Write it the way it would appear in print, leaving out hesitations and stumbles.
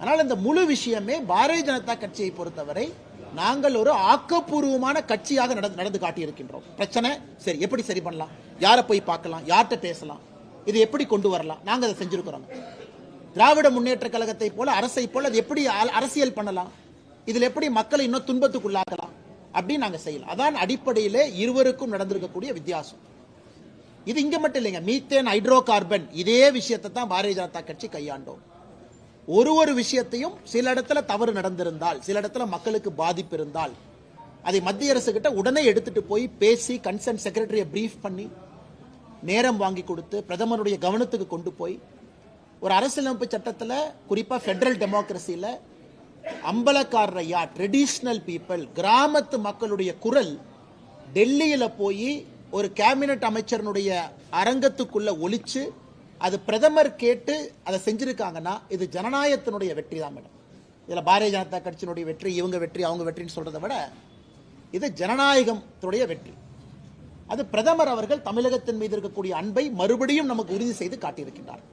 அதனால் இந்த முழு விஷயமே பாரதிய ஜனதா கட்சியை பொறுத்தவரை நாங்கள் ஒரு ஆக்கப்பூர்வமான கட்சியாக நடந்து காட்டியிருக்கின்றோம். பிரச்சனை சரி, எப்படி சரி பண்ணலாம், யாரை போய் பார்க்கலாம், யார்கிட்ட பேசலாம், இது எப்படி கொண்டு வரலாம், நாங்கள் அதை செஞ்சிருக்கிறோம். திராவிட முன்னேற்ற கழகத்தை போல அரசை போல அது எப்படி அரசியல் பண்ணலாம், இதில் எப்படி மக்களை இன்னும் துன்பத்துக்குள்ளாக்கலாம் அப்படின்னு நாங்கள் செய்யலாம். அதான் அடிப்படையிலே இருவருக்கும் நடந்திருக்கக்கூடிய வித்தியாசம். இது இங்க மட்டும் இல்லைங்க, மீத்தேன், ஹைட்ரோ கார்பன் இதே விஷயத்தை தான் பாரதிய ஜனதா கட்சி கையாண்டோம். ஒரு விஷயத்தையும் சில இடத்துல தவறு நடந்திருந்தால், சில இடத்துல மக்களுக்கு பாதிப்பு இருந்தால் அதை மத்திய அரசு கிட்ட உடனே எடுத்துட்டு போய் பேசி கன்சர்ன் செக்ரட்டரியை பிரீஃப் பண்ணி நேரம் வாங்கி கொடுத்து பிரதமருடைய கவனத்துக்கு கொண்டு போய் ஒரு அரசியலமைப்பு சட்டத்தில் குறிப்பா பெடரல் டெமோக்ரஸியில் அம்பலக்காரரையா ட்ரெடிஷனல் பீப்புள் கிராமத்து மக்களுடைய குரல் டெல்லியில போய் ஒரு கேபினட் அமைச்சரனுடைய அரங்கத்துக்குள்ள ஒலிச்சு அது பிரதமர் கேட்டு அதை செஞ்சிருக்காங்கன்னா இது ஜனநாயகத்தினுடைய வெற்றி தான் மேடம். இதுல பாரதிய ஜனதா கட்சியினுடைய வெற்றி, இவங்க வெற்றி, அவங்க வெற்றின்னு சொல்றதை விட இது ஜனநாயகத்துடைய வெற்றி. அது பிரதமர் அவர்கள் தமிழகத்தின் மீது இருக்கக்கூடிய அன்பை மறுபடியும் நமக்கு உறுதி செய்து காட்டியிருக்கின்றார்.